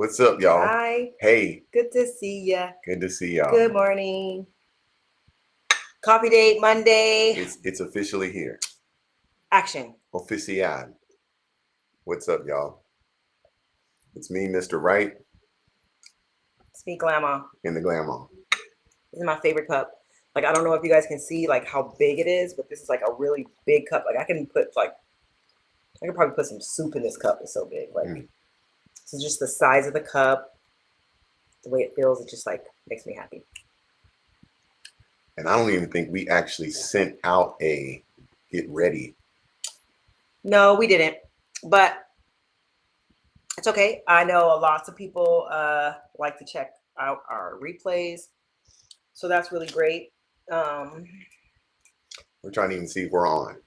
What's up, y'all? Hi. Hey, Good to see ya. good to see y'all. Good morning. Coffee date Monday. It's officially here. Action. Oficial. What's up, y'all? It's me, Mr. Right, Speak Glamour. in the glamour. This is my favorite cup. Like, I don't know if you guys can see like how big it is, but this is like a really big cup. Like I can probably put some soup in this cup. It's so big. Like So just the size of the cup, the way it feels, it just like makes me happy. And I don't even think we actually sent out a get ready. No, we didn't. But it's okay. I know lots of people like to check out our replays. So that's really great. We're trying to even see if we're on.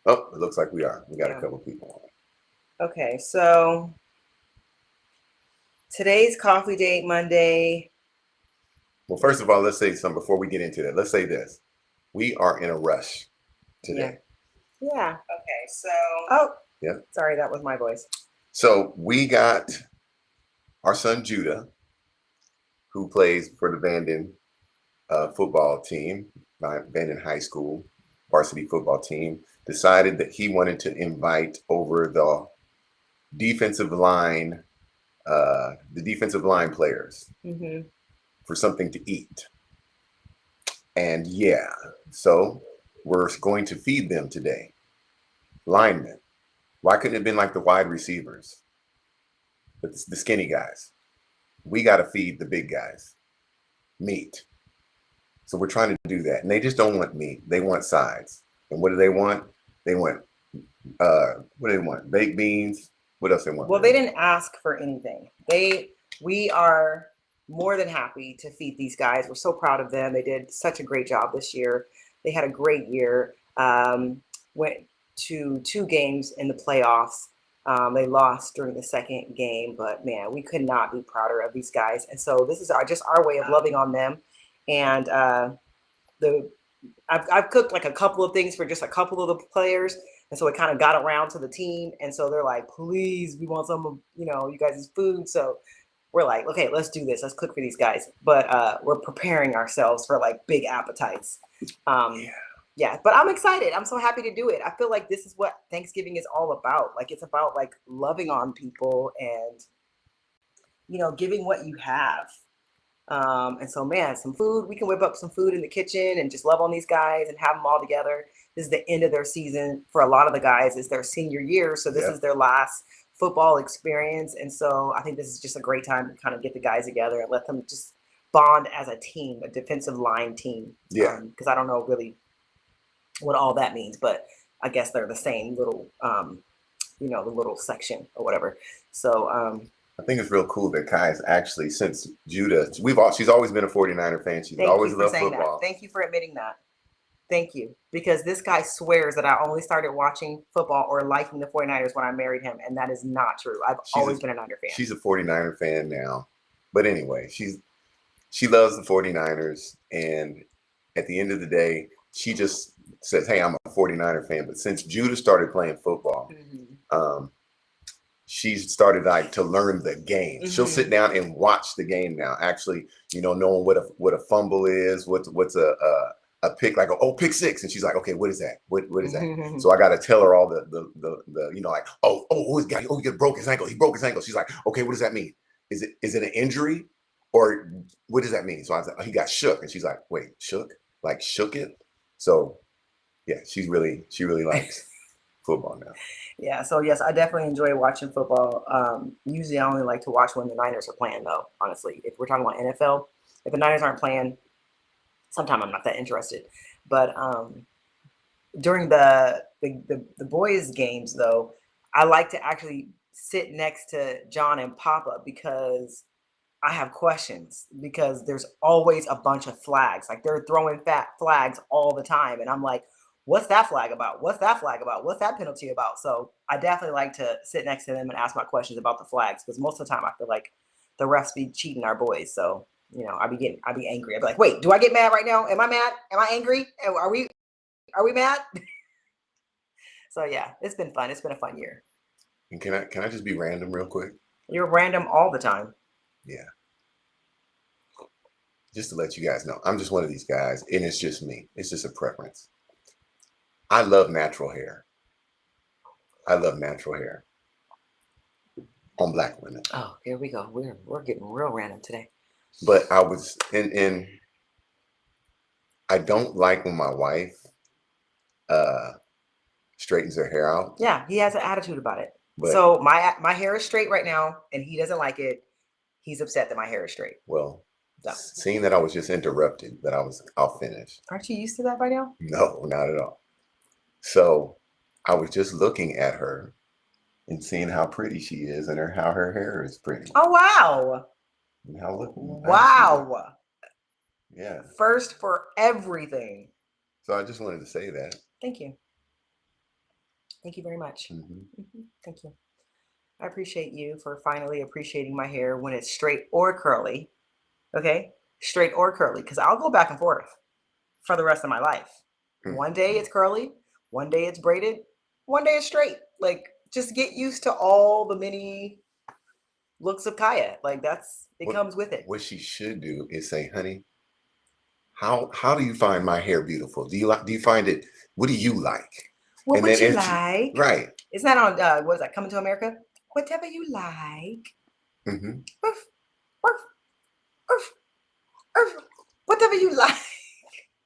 Oh, it looks like we are. We got a couple people on. Okay, so today's coffee date Monday. Well, first of all, let's say something before we get into that. Let's say this. We are in a rush today. Yeah. Okay, so. Oh. Yeah. Sorry, that was my voice. So we got our son Judah, who plays for the Vanden football team, Vanden High School varsity football team, decided that he wanted to invite over the defensive line players for something to eat. And yeah, so we're going to feed them today. Linemen. Why couldn't it have been like the wide receivers? The skinny guys. We got to feed the big guys meat. So we're trying to do that. And they just don't want meat. They want sides. And what do they want? They want, what do they want? Baked beans. What else they want? Well, they didn't ask for anything. We are more than happy to feed these guys. We're so proud of them. They did such a great job this year. They had a great year. Went to 2 games in the playoffs. They lost during the second game, but man, we could not be prouder of these guys. And so this is just our way of loving on them. And I've cooked like a couple of things for just a couple of the players, and so it kind of got around to the team. And so they're like, "Please, we want some of you guys' food." So we're like, "Okay, let's do this. Let's cook for these guys." But we're preparing ourselves for like big appetites. Yeah, but I'm excited. I'm so happy to do it. I feel like this is what Thanksgiving is all about. Like it's about like loving on people and giving what you have. And so, man, some food. We can whip up some food in the kitchen and just love on these guys and have them all together. This is the end of their season. For a lot of the guys, it's their senior year. So this is their last football experience. And so I think this is just a great time to kind of get the guys together and let them just bond as a team, a defensive line team. Yeah. Because I don't know really what all that means, but I guess they're the same little, the little section or whatever. So, I think it's real cool that Kai's actually, since Judah, she's always been a 49er fan. She's always loved football. Thank you for admitting that. Thank you. Because this guy swears that I only started watching football or liking the 49ers when I married him. And that is not true. I've always been a Niner fan. She's a 49er fan now. But anyway, she loves the 49ers. And at the end of the day, she just says, hey, I'm a 49er fan. But since Judah started playing football, she started like to learn the game. She'll sit down and watch the game now. Actually, knowing what a fumble is, what's a pick, like pick six, and she's like, okay, what is that? What is that? So I got to tell her all the like who's got he broke his ankle. He broke his ankle. She's like, okay, what does that mean? Is it an injury or what does that mean? So I was like, he got shook, and she's like, wait, shook? Like shook it? So yeah, she really likes football now. Yeah, so yes, I definitely enjoy watching football. Usually I only like to watch when the Niners are playing, though, honestly. If we're talking about NFL, if the Niners aren't playing, sometimes I'm not that interested. But during the boys' games, though, I like to actually sit next to John and Papa because I have questions, because there's always a bunch of flags. Like they're throwing flags all the time. And I'm like, what's that flag about? What's that flag about? What's that penalty about? So I definitely like to sit next to them and ask my questions about the flags, because most of the time I feel like the refs be cheating our boys. So, I'd be angry. I'd be like, wait, do I get mad right now? Am I mad? Am I angry? Are we mad? So yeah, it's been fun. It's been a fun year. And can I just be random real quick? You're random all the time. Yeah. Just to let you guys know, I'm just one of these guys, and it's just me. It's just a preference. I love natural hair. I love natural hair on Black women. Oh, here we go. We're getting real random today. But I was in I don't like when my wife straightens her hair out. Yeah, he has an attitude about it. But, so my hair is straight right now, and he doesn't like it. He's upset that my hair is straight. Well, so. Seeing that I was just interrupted, but I'll finish. Aren't you used to that by now? No, not at all. So I was just looking at her and seeing how pretty she is and how her hair is pretty. Oh, wow. And how wow. Yeah. First for everything. So I just wanted to say that. Thank you. Thank you very much. Thank you. I appreciate you for finally appreciating my hair when it's straight or curly. Okay? Straight or curly. Because I'll go back and forth for the rest of my life. One day it's curly. One day it's braided. One day it's straight. Like, just get used to all the many looks of Kaya. Like, it comes with it. What she should do is say, honey, how do you find my hair beautiful? Do you find it? What do you like? What would you like? Right. Isn't that on what is that? Coming to America? Whatever you like. Whatever you like.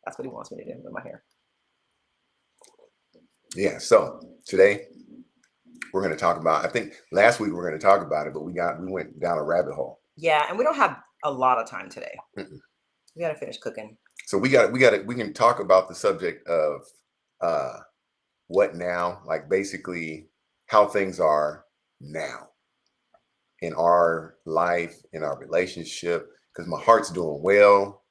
That's what he wants me to do with my hair. Yeah. So today we're going to talk about. I think last week we were going to talk about it, but we went down a rabbit hole. Yeah, and we don't have a lot of time today. We got to finish cooking. So we can talk about the subject of what now, like basically how things are now in our life, in our relationship, because my heart's doing well.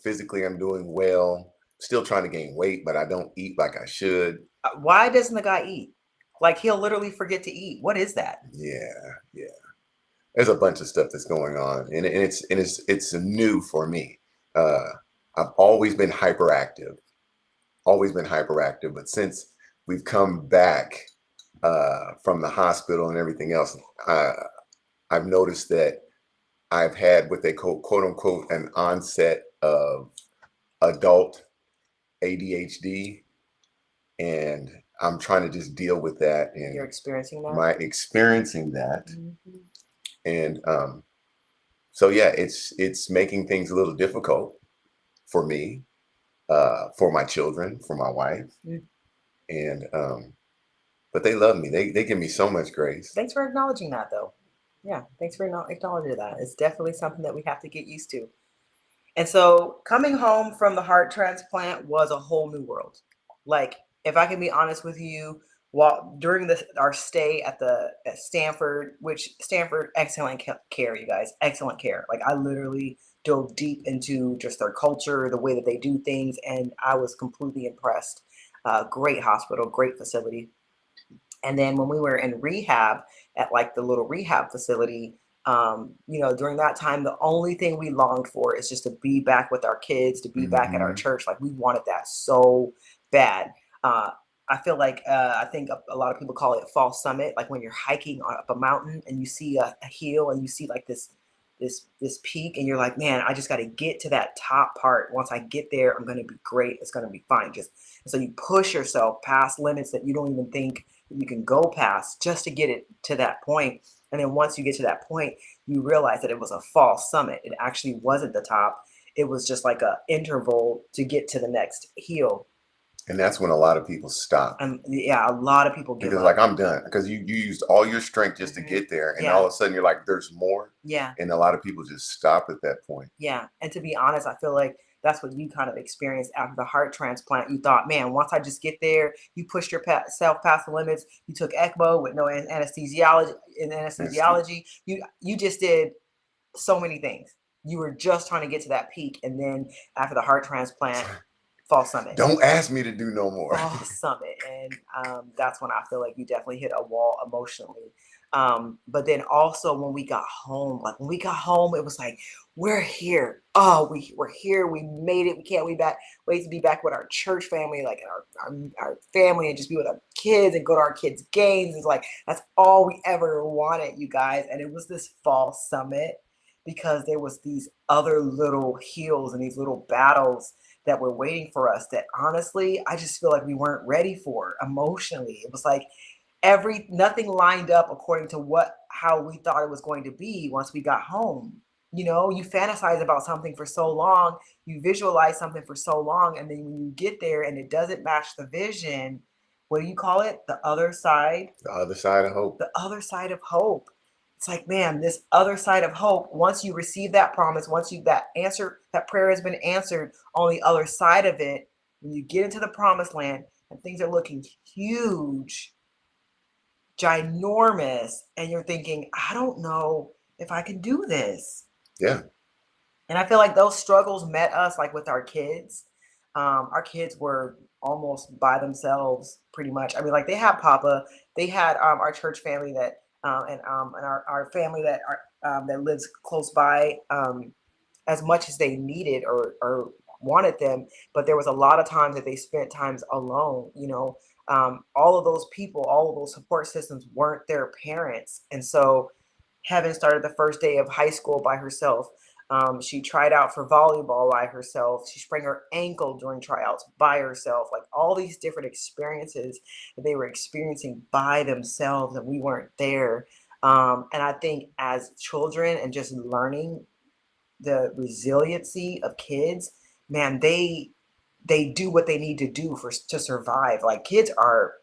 Physically, I'm doing well. Still trying to gain weight, but I don't eat like I should. Why doesn't the guy eat? Like, he'll literally forget to eat. What is that? Yeah. There's a bunch of stuff that's going on, and it's new for me. I've always been hyperactive, but since we've come back from the hospital and everything else, I've noticed that I've had what they call, quote unquote, an onset of adult ADHD, and I'm trying to just deal with that. And you're experiencing that? Experiencing that. And so yeah, it's making things a little difficult for me, for my children, for my wife, and but they love me. They give me so much grace. Thanks for acknowledging that, though. Yeah, thanks for acknowledging that. It's definitely something that we have to get used to. And so coming home from the heart transplant was a whole new world. Like, if I can be honest with you, during our stay at Stanford, which Stanford, excellent care, you guys, excellent care. Like, I literally dove deep into just their culture, the way that they do things, and I was completely impressed. Great hospital, great facility. And then when we were in rehab at like the little rehab facility, during that time, the only thing we longed for is just to be back with our kids, to be back at our church. Like, we wanted that so bad. I feel like I think a lot of people call it false summit, like when you're hiking up a mountain and you see a hill and you see like this peak, and you're like, man, I just got to get to that top part. Once I get there, I'm going to be great. It's going to be fine. So you push yourself past limits that you don't even think you can go past just to get it to that point. And then once you get to that point, you realize that it was a false summit. It actually wasn't the top. It was just like a interval to get to the next hill. And that's when a lot of people stop. Yeah, a lot of people give up. Like, I'm done, because you used all your strength just to get there, and all of a sudden you're like, there's more. Yeah. And a lot of people just stop at that point. Yeah. And to be honest, I feel like that's what you kind of experienced after the heart transplant. You thought, man, once I just get there, you pushed yourself past the limits. You took ECMO with no anesthesiology. You just did so many things. You were just trying to get to that peak, and then after the heart transplant, false summit. Don't ask me to do no more. False summit. And that's when I feel like you definitely hit a wall emotionally. But then also when we got home, it was like, we're here. Oh, we're here. We made it. We can't wait to be back with our church family, like our family, and just be with our kids and go to our kids' games. It's like, that's all we ever wanted, you guys. And it was this fall summit because there was these other little hills and these little battles that were waiting for us that honestly, I just feel like we weren't ready for emotionally. It was like nothing lined up according to how we thought it was going to be once we got home. You know, you fantasize about something for so long, you visualize something for so long, and then when you get there and it doesn't match the vision, what do you call it? The other side? The other side of hope. The other side of hope. It's like, man, this other side of hope, once you receive that promise, that prayer has been answered on the other side of it, when you get into the promised land and things are looking huge, ginormous, and you're thinking, I don't know if I can do this. Yeah. And I feel like those struggles met us like with our kids. Our kids were almost by themselves pretty much. I mean, like they had Papa, they had our church family that and our family that lives close by, as much as they needed or wanted them, but there was a lot of times that they spent times alone, you know. All of those people, all of those support systems weren't their parents. And so Heaven started the first day of high school by herself. She tried out for volleyball by herself. She sprained her ankle during tryouts by herself. Like all these different experiences that they were experiencing by themselves, and we weren't there. And I think as children and just learning the resiliency of kids, man, they do what they need to do to survive. Like kids are,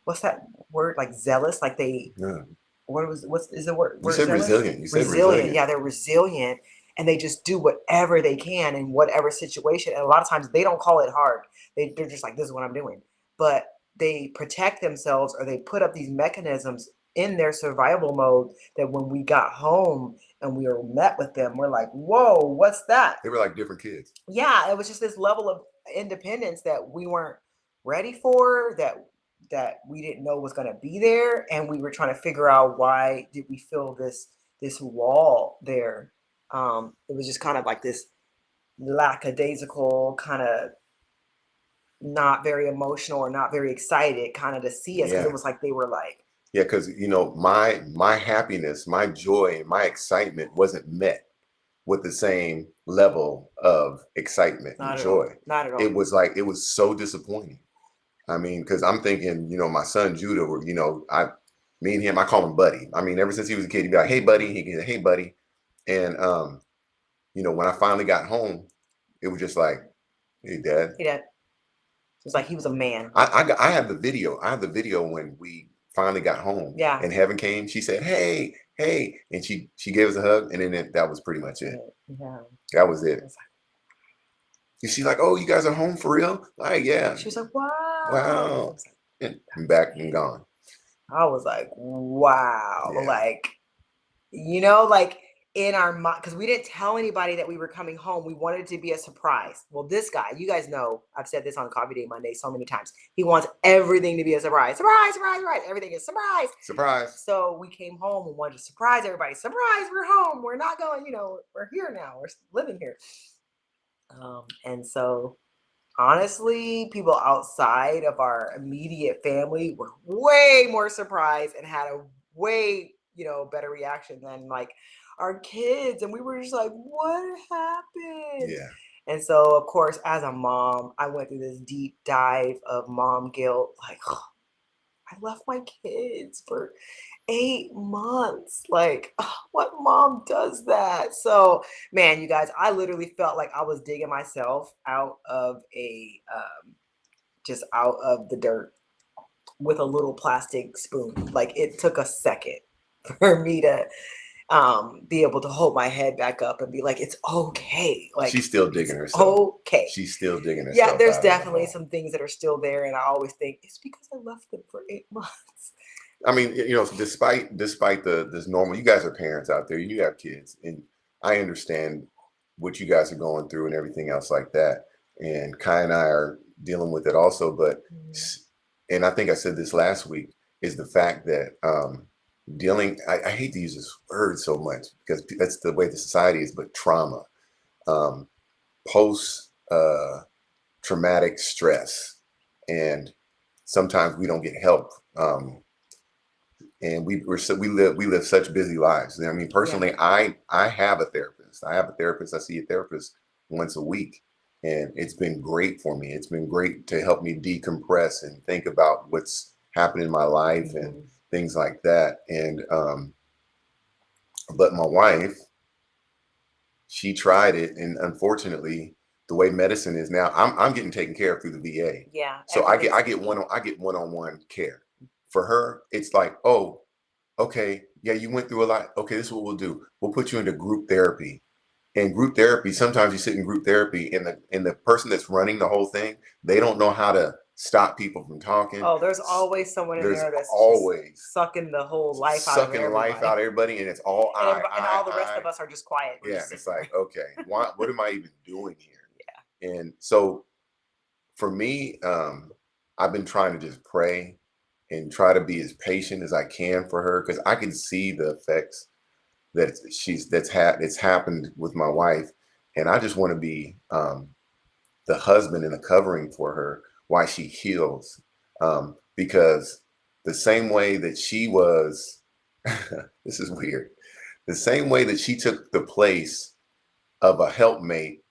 what's that word? Like zealous. Like they, Yeah. what is the word? You said zealous? resilient. You said resilient. Yeah, they're resilient, and they just do whatever they can in whatever situation. And a lot of times they don't call it hard. They're just like, this is what I'm doing. But they protect themselves, or they put up these mechanisms in their survival mode that when we got home and we were met with them, we're like, whoa, what's that? They were like different kids. Yeah, it was just this level of independence that we weren't ready for, that we didn't know was going to be there, and we were trying to figure out why did we feel this wall there. It was just kind of like this lackadaisical, kind of not very emotional or not very excited kind of to see us, because it was like they were like, yeah, because you know, my happiness, my joy, and my excitement wasn't met with the same level of excitement and joy. Not at all. It was like, it was so disappointing. I mean, because I'm thinking, you know, my son Judah, you know, me and him, I call him Buddy. I mean, ever since he was a kid, he'd be like, hey, buddy. He'd say, hey, buddy. And, you know, when I finally got home, it was just like, hey, Dad. Hey, Dad. It was like he was a man. I have the video. I have the video when we finally got home. Yeah. And Heaven came. She said, hey. And she gave us a hug. And then that was pretty much it. Yeah. That was it. She's like, oh, you guys are home for real? Like, yeah. She was like, wow. Wow. And back and gone. I was like, wow. Yeah. Like, you know, like in our mind, because we didn't tell anybody that we were coming home. We wanted it to be a surprise. Well, this guy, you guys know, I've said this on Coffee Date Monday so many times. He wants everything to be a surprise. Surprise, surprise, surprise. Everything is surprise. Surprise. So we came home and wanted to surprise everybody. Surprise, we're home. We're not going, you know, we're here now. We're living here. And so honestly, people outside of our immediate family were way more surprised and had a way, you know, better reaction than like our kids. And we were just like, what happened? Yeah. And so, of course, as a mom, I went through this deep dive of mom guilt. Like, oh, I left my kids for 8 months. Like, oh, what mom does that? So, man, you guys, I literally felt like I was digging myself out of just out of the dirt with a little plastic spoon. Like, it took a second for me to be able to hold my head back up and be like, it's okay. Like, she's still digging herself. Okay. She's still digging herself. Yeah, there's definitely some things that are still there. And I always think it's because I left them for 8 months. I mean, you know, despite this normal, you guys are parents out there, you have kids, and I understand what you guys are going through and everything else like that. And Kai and I are dealing with it also. But, and I think I said this last week, is the fact that dealing, I hate to use this word so much because that's the way the society is, but trauma, post traumatic stress. And sometimes we don't get help. And we live such busy lives. I mean, personally, I have a therapist. I see a therapist once a week, and it's been great for me. It's been great to help me decompress and think about what's happened in my life and things like that. And but my wife, she tried it, and unfortunately, the way medicine is now, I'm getting taken care of through the VA. Yeah. So I get one-on-one care. For her, it's like, oh, okay, yeah, you went through a lot. Okay, this is what we'll do. We'll put you into group therapy. And group therapy, sometimes you sit in group therapy, and the person that's running the whole thing, they don't know how to stop people from talking. Oh, there's always someone in there that's always just sucking the whole life out of sucking everybody. life out of everybody, and it's all and all the rest of us are just quiet. We're Yeah, just it's like, okay, what am I even doing here? Yeah. And so for me, I've been trying to just pray and try to be as patient as I can for her, because I can see the effects that it's happened with my wife, and I just want to be the husband and the covering for her while she heals, because the same way that she was, this is weird, the same way that she took the place of a helpmate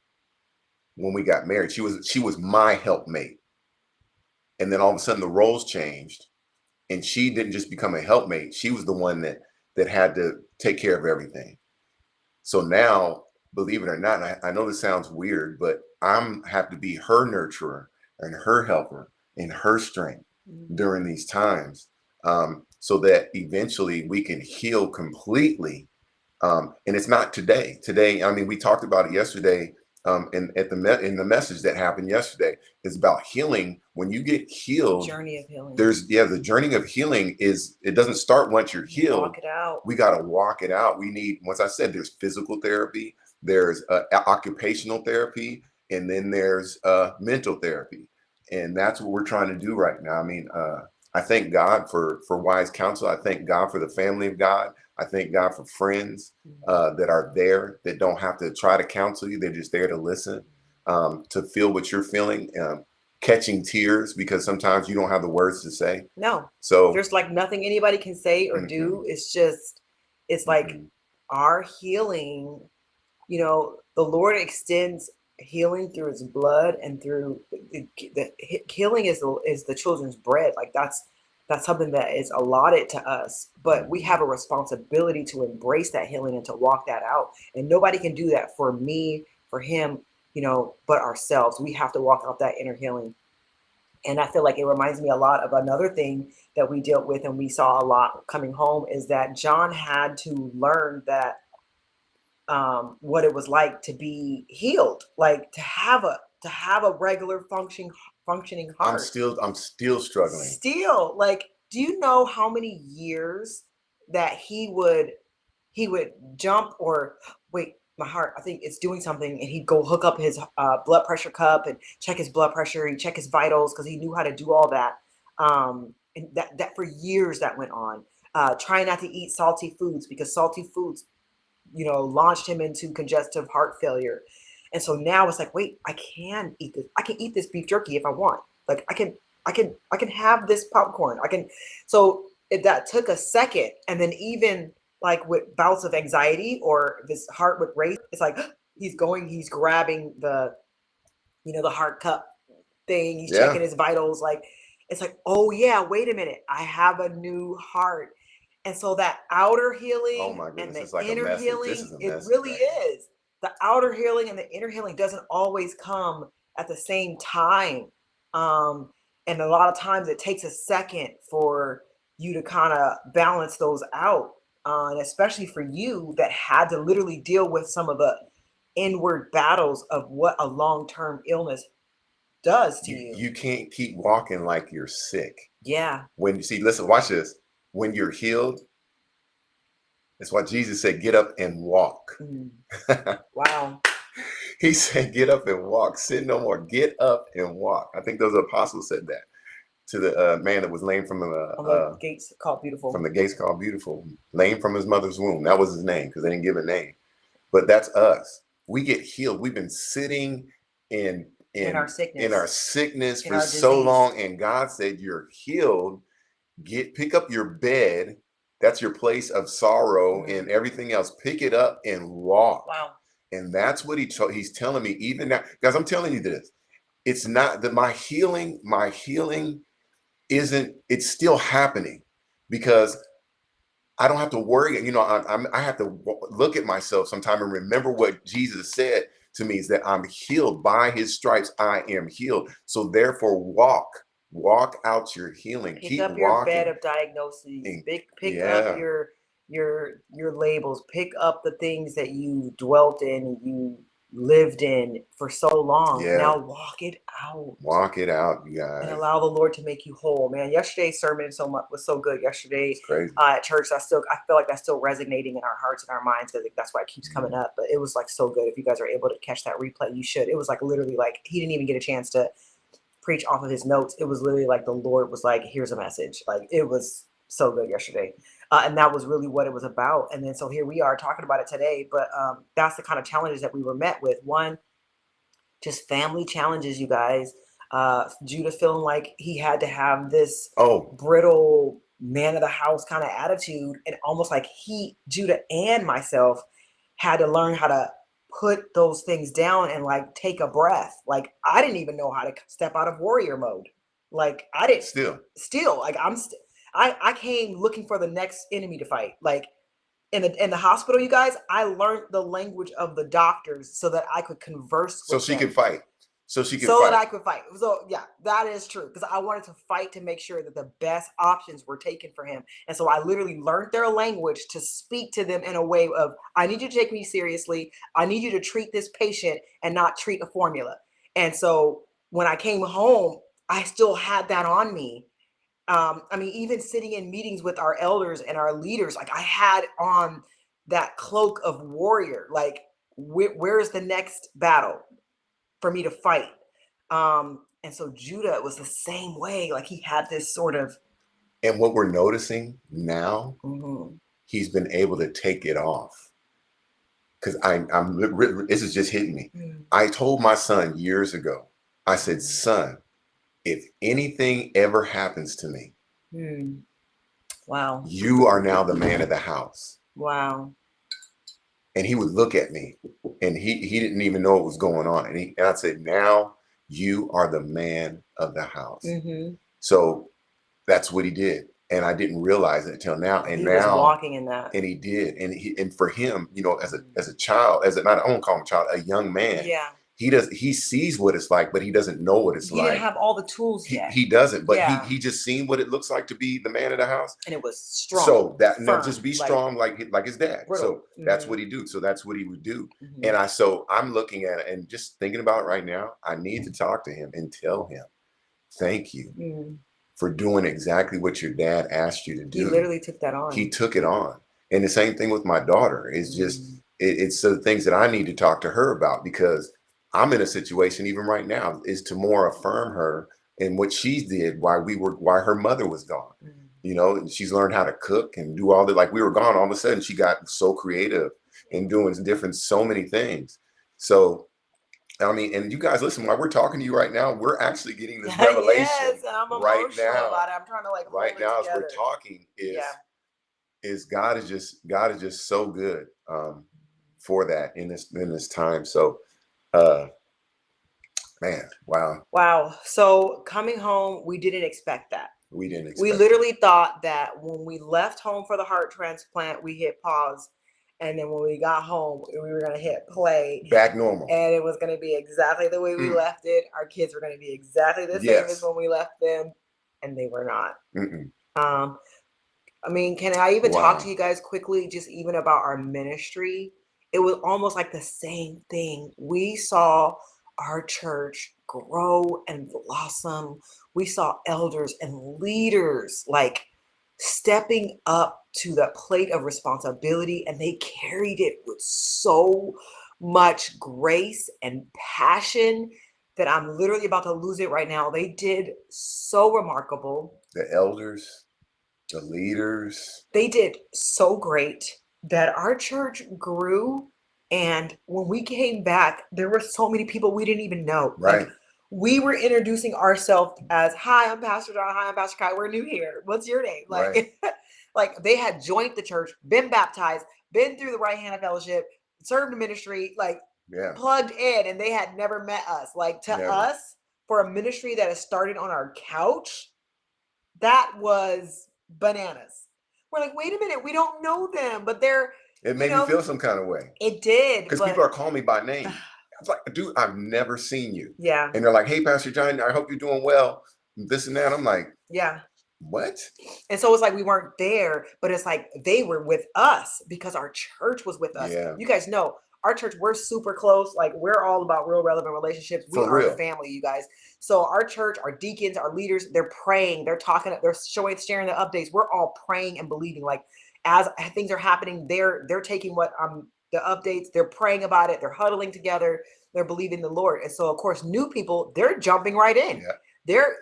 when we got married, she was my helpmate, and then all of a sudden the roles changed, and she didn't just become a helpmate, she was the one that had to take care of everything. So now, believe it or not, I know this sounds weird, but have to be her nurturer and her helper and her strength during these times, so that eventually we can heal completely. And it's not today. Today, I mean, we talked about it yesterday, in the message that happened yesterday. Is about healing. When you get healed, journey of healing. The journey of healing it doesn't start once you're healed. Walk it out. We got to walk it out. We need, once I said, there's physical therapy, there's occupational therapy, and then there's mental therapy. And that's what we're trying to do right now. I mean, I thank God for wise counsel. I thank God for the family of God. I thank God for friends that are there, that don't have to try to counsel you. They're just there to listen, to feel what you're feeling, catching tears, because sometimes you don't have the words to say. No. So there's like nothing anybody can say or do. It's like our healing, the Lord extends healing through his blood, and through the healing is the children's bread. Like that's something that is allotted to us, but we have a responsibility to embrace that healing and to walk that out. And nobody can do that for me, for him, but ourselves. We have to walk out that inner healing. And I feel like it reminds me a lot of another thing that we dealt with and we saw a lot coming home, is that John had to learn that what it was like to be healed, like to have a regular functioning heart. I'm still struggling. Still, like, do you know how many years that he would jump, or wait, my heart, I think it's doing something, and he'd go hook up his blood pressure cup and check his blood pressure, he'd check his vitals, because he knew how to do all that. And that for years that went on. Trying not to eat salty foods, because salty foods, launched him into congestive heart failure. And so now it's like, wait, I can eat this. I can eat this beef jerky if I want. Like I can have this popcorn. So if that took a second, and then even like with bouts of anxiety, or if his heart would race, it's like he's grabbing the heart cup thing. He's checking his vitals. Like, it's like, oh yeah, wait a minute, I have a new heart. And so that outer healing and the inner healing, it really is. The outer healing and the inner healing doesn't always come at the same time. And a lot of times it takes a second for you to kind of balance those out. And especially for you that had to literally deal with some of the inward battles of what a long-term illness does to you. You can't keep walking like you're sick. Yeah. When you see, listen, watch this. When you're healed, that's why Jesus said, get up and walk. Wow. He said, get up and walk. Sin no more. Get up and walk. I think those apostles said that. to the man that was lame from On the gates called Beautiful. From the gates called Beautiful, lame from his mother's womb. That was his name because they didn't give a name. But that's us. We get healed. We've been sitting in our sickness, for so long, and God said, "You're healed. Pick up your bed. That's your place of sorrow and everything else. Pick it up and walk." Wow. And that's what he's telling me even now. Guys, I'm telling you this. It's not that my healing isn't, it's still happening because I don't have to worry. You know, I have to look at myself sometime and remember what Jesus said to me is that I'm healed by his stripes. I am healed. So therefore walk out your healing. Keep up your bed of diagnoses. Pick up your labels. Pick up the things that you dwelt in, you lived in for so long. Yeah. Now walk it out. Walk it out, you guys. And allow the Lord to make you whole. Man, yesterday's sermon was so good. Yesterday at church, I feel like that's still resonating in our hearts and our minds because that's why it keeps coming up. But it was like so good. If you guys are able to catch that replay, you should. It was like literally like he didn't even get a chance to preach off of his notes. It was literally like the Lord was like, here's a message. Like it was so good yesterday. And that was really what it was about. And then so here we are talking about it today. But that's the kind of challenges that we were met with. One, just family challenges, you guys. Judah feeling like he had to have this brittle man of the house kind of attitude, and almost like Judah and myself had to learn how to put those things down and like take a breath. Like I didn't even know how to step out of warrior mode. Like I didn't still like I came looking for the next enemy to fight. Like in the hospital, you guys, I learned the language of the doctors so that I could converse with them. Could fight. So that I could fight. So yeah, that is true. Because I wanted to fight to make sure that the best options were taken for him. And so I literally learned their language to speak to them in a way of, I need you to take me seriously. I need you to treat this patient and not treat a formula. And so when I came home, I still had that on me. I mean, even sitting in meetings with our elders and our leaders, like I had on that cloak of warrior. Like, where is the next battle for me to fight? And so Judah was the same way. Like he had this sort of. And what we're noticing now, he's been able to take it off. Because this is just hitting me. I told my son years ago, I said, son, if anything ever happens to me, wow, you are now the man of the house. Wow. And he would look at me and he didn't even know what was going on. And I said, now you are the man of the house. So that's what he did. And I didn't realize it until now. And he now was walking in that. And he did. And for him, you know, as a child, I won't call him a child, a young man. Yeah. He sees what it's like, but he doesn't know what it's like. He didn't have all the tools yet. He doesn't, but he just seen what it looks like to be the man of the house. And it was strong. So just be strong like his dad. Brittle. So that's what he do. So that's what he would do. And I'm looking at it and just thinking about it right now. I need to talk to him and tell him, thank you for doing exactly what your dad asked you to do. He literally took that on. He took it on. And the same thing with my daughter. It's just it's the things that I need to talk to her about, because I'm in a situation even right now is to more affirm her in what she did while her mother was gone. You know, and she's learned how to cook and do all that. Like we were gone, all of a sudden she got so creative and doing so many things. So, I mean, and you guys listen, while we're talking to you right now, we're actually getting this revelation. Yes, and I'm right emotional now. about it. I'm trying to like right now as we're talking is God is just so good for that in this time. So man, wow. So coming home, we didn't expect that. We literally thought that when we left home for the heart transplant, we hit pause. And then when we got home, we were going to hit play. Back normal. And it was going to be exactly the way we left it. Our kids were going to be exactly the same as when we left them. And they were not. I mean, can I even talk to you guys quickly, just even about our ministry? It was almost like the same thing. We saw our church grow and blossom. We saw elders and leaders like stepping up to the plate of responsibility, and they carried it with so much grace and passion that I'm literally about to lose it right now. They did so remarkable. The elders, the leaders. They did so great that our church grew. And when we came back, there were so many people we didn't even know. Right. Like, we were introducing ourselves as, hi, I'm Pastor John. Hi, I'm Pastor Kai. We're new here. What's your name? Like, Right. like they had joined the church, been baptized, been through the right hand of fellowship, served the ministry, like Yeah. plugged in, and they had never met us. Like, to Never. us, for a ministry that has started on our couch, that was bananas. We're like, wait a minute, we don't know them, but they're, It made me feel some kind of way. It did. Because people are calling me by name. I was like, dude, I've never seen you. Yeah. And they're like, hey, Pastor John, I hope you're doing well. This and that. I'm like, yeah. What? And so it's like we weren't there, but it's like they were with us because our church was with us. Yeah. You guys know our church, we're super close. Like, we're all about real relevant relationships. We For are real. family, you guys. So our church, our deacons, our leaders, they're praying, they're talking, they're sharing the updates. We're all praying and believing. Like, as things are happening, they're taking what the updates, they're praying about it, they're huddling together, they're believing the Lord. And so of course, new people, they're jumping right in. Yeah.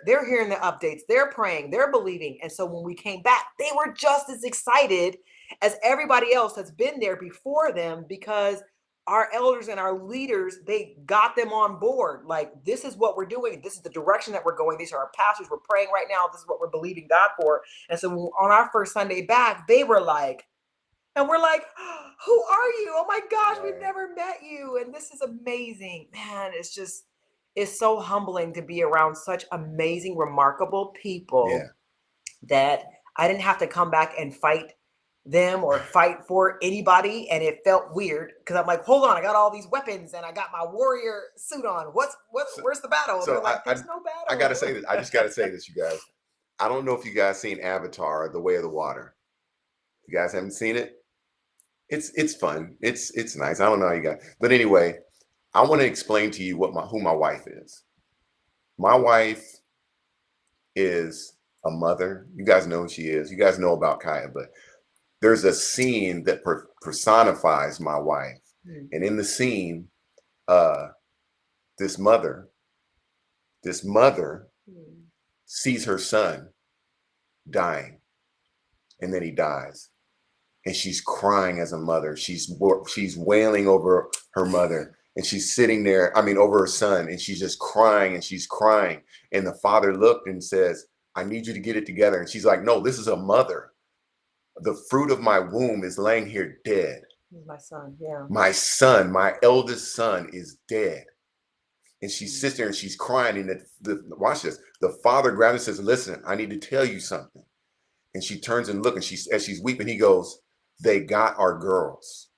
They're hearing the updates, they're praying, they're believing. And so when we came back, they were just as excited as everybody else that's been there before them, because our elders and our leaders, they got them on board. Like, this is what we're doing. This is the direction that we're going. These are our pastors. We're praying right now. This is what we're believing God for. And so on our first Sunday back, they were like, and we're like, who are you? Oh my gosh, Right. we've never met you. And this is amazing. Man, it's so humbling to be around such amazing, remarkable people. Yeah. That I didn't have to come back and fight them or fight for anybody. And it felt weird because I'm like, hold on, I got all these weapons and I got my warrior suit on. Where's the battle? So They're like, there's no battle. I gotta say this. I just gotta say this, you guys. I don't know if you guys seen Avatar: The Way of the Water. You guys haven't seen it? It's fun. It's nice. I don't know how you guys, but anyway, I want to explain to you who my wife is. My wife is a mother. You guys know who she is. You guys know about Kaya, but there's a scene that personifies my wife. And in the scene, this mother sees her son dying, and then he dies, and she's crying as a mother. She's wailing over her mother, and she's sitting there, over her son, and she's just crying, and she's crying. And the father looked and says, I need you to get it together. And she's like, no, this is a mother. The fruit of my womb is laying here dead. My son, yeah. My son, my eldest son, is dead. And she sits there and she's crying. And watch this. The father grabs her and says, listen, I need to tell you something. And she turns and looks, and as she's weeping, he goes, they got our girls.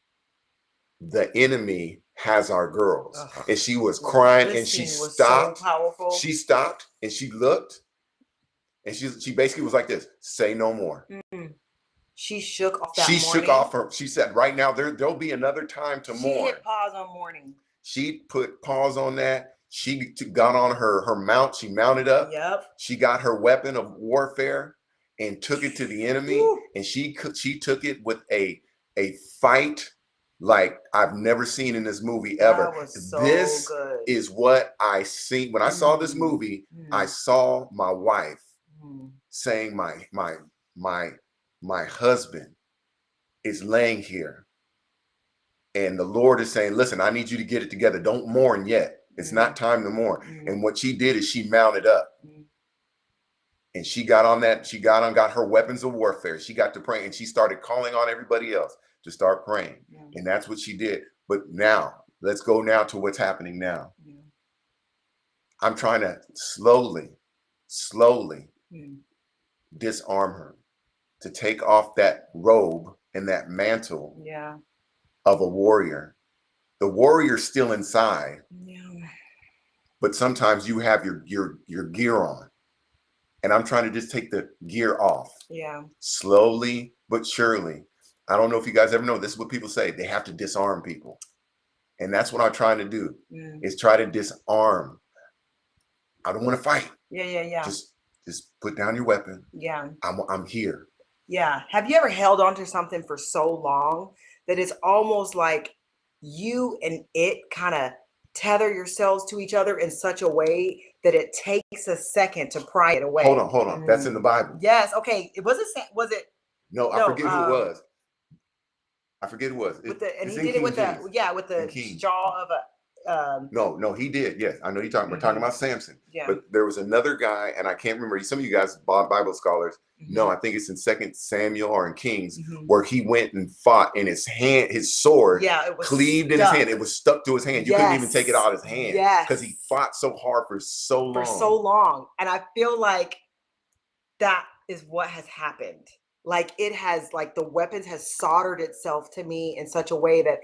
The enemy has our girls. Ugh. And she was crying, and she stopped. So powerful. She stopped and she looked, and she basically was like this, say no more. Mm-hmm. She shook off that morning. Shook off her. She said, right now, there'll be another time to mourn. She hit pause on mourning. She put pause on that. She got on her mount. She mounted up. Yep. She got her weapon of warfare and took it to the enemy. Woo. And she took it with a fight like I've never seen in this movie ever. That was so this good. Is what I seen when I saw this movie. I saw my wife saying, my husband is laying here, and the Lord is saying, listen, I need you to get it together. Don't mourn yet. It's not time to mourn. And what she did is she mounted up, and she got on that. She got her weapons of warfare. She got to pray, and she started calling on everybody else to start praying. And that's what she did. But now let's go now to what's happening now. I'm trying to slowly disarm her, to take off that robe and that mantle of a warrior. The warrior's still inside, but sometimes you have your gear on, and I'm trying to just take the gear off. Slowly but surely. I don't know if you guys ever know, this is what people say, they have to disarm people, and that's what I'm trying to do. Is try to disarm. I don't want to fight. Just put down your weapon. I'm here. Have you ever held on to something for so long that it's almost like you and it kind of tether yourselves to each other in such a way that it takes a second to pry it away. Hold on. That's in the Bible. Yes. Okay. Was it? No, I forget who it was. I forget who it was. And he did it with the jaw of a. No, he did. Yes, I know you're talking. We're talking about Samson. Yeah. But there was another guy, and I can't remember. Some of you guys, Bible scholars, no, I think it's in 2 Samuel or in Kings, where he went and fought, and his sword, it was cleaved in his hand. It was stuck to his hand. You couldn't even take it out of his hand because he fought so hard for so long. And I feel like that is what has happened. Like it has, like the weapons has soldered itself to me in such a way that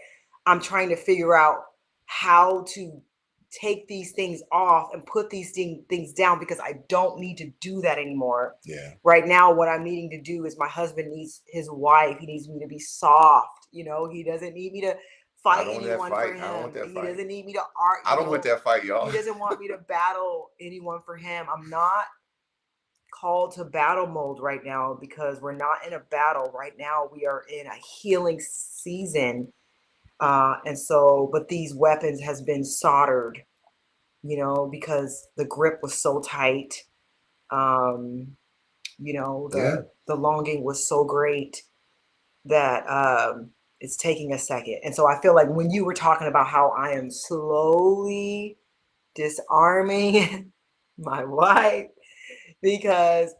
I'm trying to figure out how to take these things off and put these things down, because I don't need to do that anymore. Yeah. Right now, what I'm needing to do is my husband needs his wife. He needs me to be soft. You know, he doesn't need me to fight anyone for him. I don't want that fight. He doesn't need me to argue. I don't want that fight, y'all. He doesn't want me to battle anyone for him. I'm not called to battle mode right now, because we're not in a battle right now. We are in a healing season. And so, but these weapons has been soldered, you know, because the grip was so tight. You know, the longing was so great that it's taking a second. And so I feel like when you were talking about how I am slowly disarming my wife, because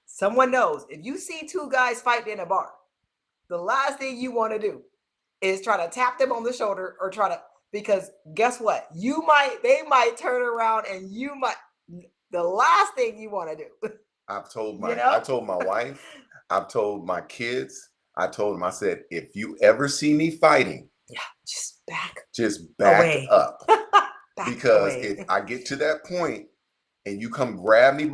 someone knows if you see two guys fighting in a bar, the last thing you want to do is try to tap them on the shoulder or because guess what? They might turn around and the last thing you want to do. I told my wife, I've told my kids, I told them, I said, if you ever see me fighting, just back away. Up. Because if I get to that point and you come grab me,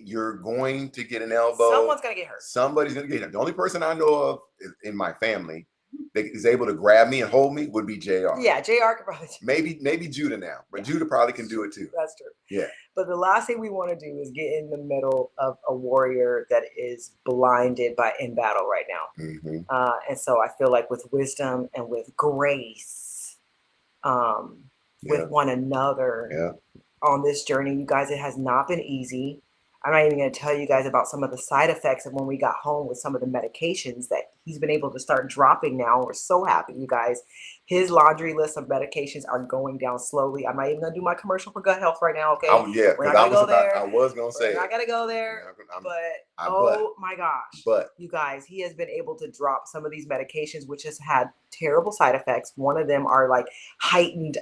you're going to get an elbow. Someone's going to get hurt. Somebody's going to get hurt. The only person I know of in my family that is able to grab me and hold me would be JR. Yeah, JR could probably maybe Judah now, but Judah probably can do it too. That's true. Yeah. But the last thing we want to do is get in the middle of a warrior that is blinded in battle right now. And so I feel like with wisdom and with grace, with one another on this journey, you guys, it has not been easy. I'm not even going to tell you guys about some of the side effects of when we got home with some of the medications that he's been able to start dropping now. We're so happy, you guys. His laundry list of medications are going down slowly. I'm not even going to do my commercial for gut health right now, okay? Oh, yeah, because I was going to say it. I got to go there. My gosh. But you guys, he has been able to drop some of these medications, which has had terrible side effects. One of them are like heightened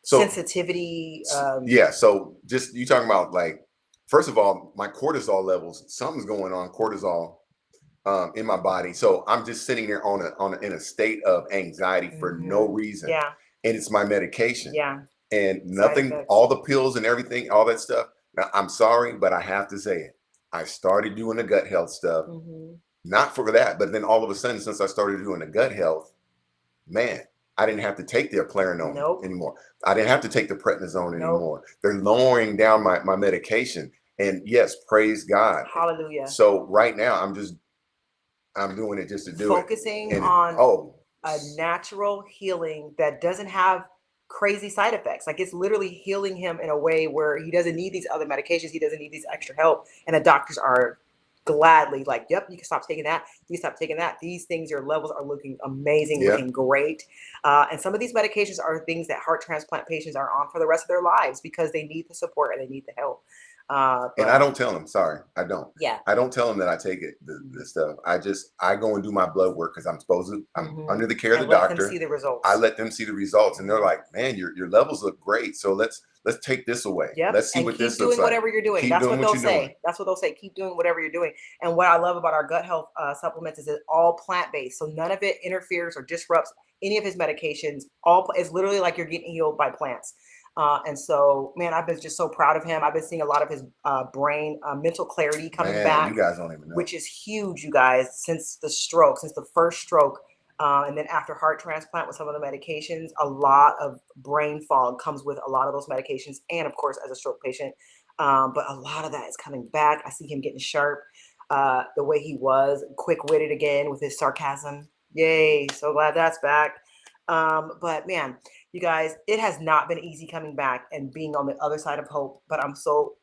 sensitivity. So just you talking about, like, first of all, my cortisol levels, something's going on cortisol in my body. So I'm just sitting there in a state of anxiety for no reason. Yeah. And it's my medication. Yeah. And nothing, all the pills and everything, all that stuff. Now, I'm sorry, but I have to say it. I started doing the gut health stuff, not for that, but then all of a sudden, since I started doing the gut health, man, I didn't have to take the Clarinone anymore. I didn't have to take the prednisone anymore. They're lowering down my medication. And yes, praise God. Hallelujah. So right now, I'm doing it just to do Focusing on a natural healing that doesn't have crazy side effects. Like, it's literally healing him in a way where he doesn't need these other medications. He doesn't need these extra help. And the doctors are gladly like, yep, you can stop taking that. You stop taking that. These things, your levels are looking amazing, looking great. And some of these medications are things that heart transplant patients are on for the rest of their lives because they need the support and they need the help. And I don't tell them, sorry, I don't. Yeah. I don't tell them that I take it, the stuff. I go and do my blood work because I'm supposed to, I'm under the care of the doctor. Let them see the results. I let them see the results and they're like, man, your levels look great. So let's take this away. Yep. Let's see what this looks like. Keep doing whatever you're doing. That's what they'll say. That's what they'll say. Keep doing whatever you're doing. And what I love about our gut health supplements is it's all plant-based. So none of it interferes or disrupts any of his medications. It's literally like you're getting healed by plants. And so, man, I've been just so proud of him. I've been seeing a lot of his brain, mental clarity coming back. You guys don't even know. Which is huge, you guys, since the first stroke. And then after heart transplant with some of the medications, a lot of brain fog comes with a lot of those medications. And of course, as a stroke patient, but a lot of that is coming back. I see him getting sharp, the way he was, quick-witted again with his sarcasm. Yay. So glad that's back. But man, you guys, it has not been easy coming back and being on the other side of hope. But I'm so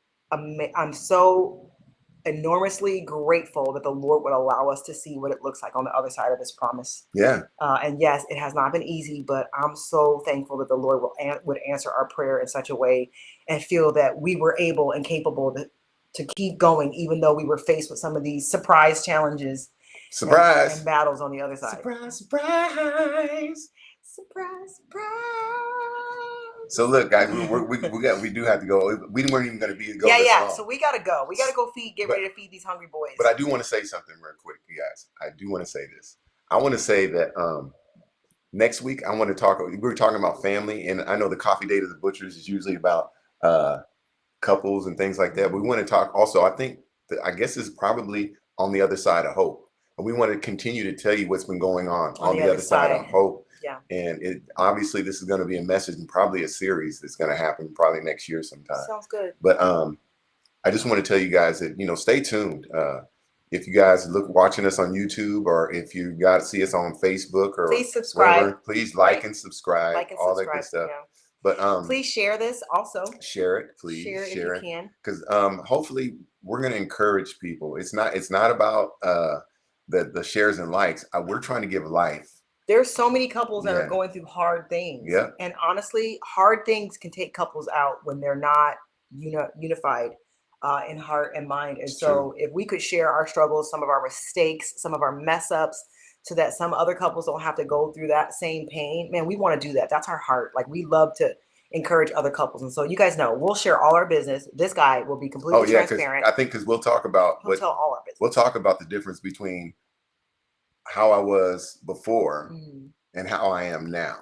enormously grateful that the Lord would allow us to see what it looks like on the other side of His promise. Yeah. And yes, it has not been easy, but I'm so thankful that the Lord would answer our prayer in such a way and feel that we were able and capable to keep going, even though we were faced with some of these surprise challenges and battles on the other side. Surprise, surprise. Surprise, surprise. So look, guys, we do have to go. We weren't even going to be this long. So we got to go. We got to go ready to feed these hungry boys. But I do want to say something real quick, you guys. I do want to say this. I want to say that next week I want to talk. We were talking about family, and I know the coffee date of the butchers is usually about couples and things like that. But we want to talk also. I think I guess is probably on the other side of hope, and we want to continue to tell you what's been going on the other side of hope. Yeah. And obviously this is going to be a message and probably a series that's going to happen probably next year sometime. Sounds good. But I just want to tell you guys that, stay tuned. If you guys watching us on YouTube, or if you guys see us on Facebook, or please subscribe. Wherever, please like and subscribe. All that good stuff. Yeah. But please share this also. Share it, please. Share it if you can. Because hopefully we're going to encourage people. It's not about the shares and likes. We're trying to give life. There's so many couples that are going through hard things. Yeah. And honestly, hard things can take couples out when they're not unified in heart and mind. And so if we could share our struggles, some of our mistakes, some of our mess ups, so that some other couples don't have to go through that same pain, man, we want to do that. That's our heart. Like, we love to encourage other couples. And so you guys know, we'll share all our business. This guy will be completely transparent. I think because we'll talk about He'll tell all our business. We'll talk about the difference between how I was before and how I am now.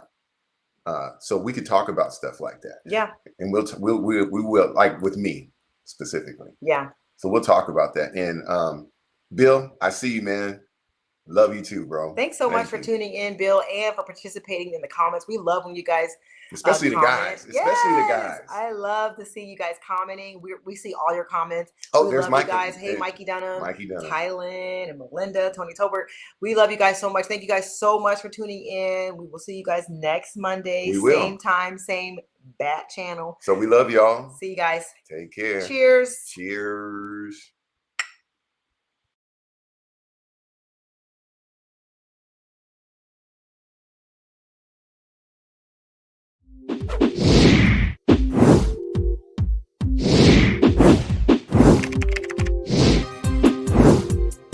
So we could talk about stuff like that. Yeah. And we will, like with me specifically. Yeah. So we'll talk about that. And Bill, I see you, man. Love you too, bro. Thanks so much for tuning in, Bill, and for participating in the comments. We love when you guys especially the guys. Especially the guys. I love to see you guys commenting. We see all your comments. Oh, there's Mikey. Guys. Hey, Mikey Dunham, Mikey Dunham, Tylen, and Melinda, Tony Tolbert. We love you guys so much. Thank you guys so much for tuning in. We will see you guys next Monday. Same time, same bat channel. So we love y'all. See you guys. Take care. Cheers. Cheers.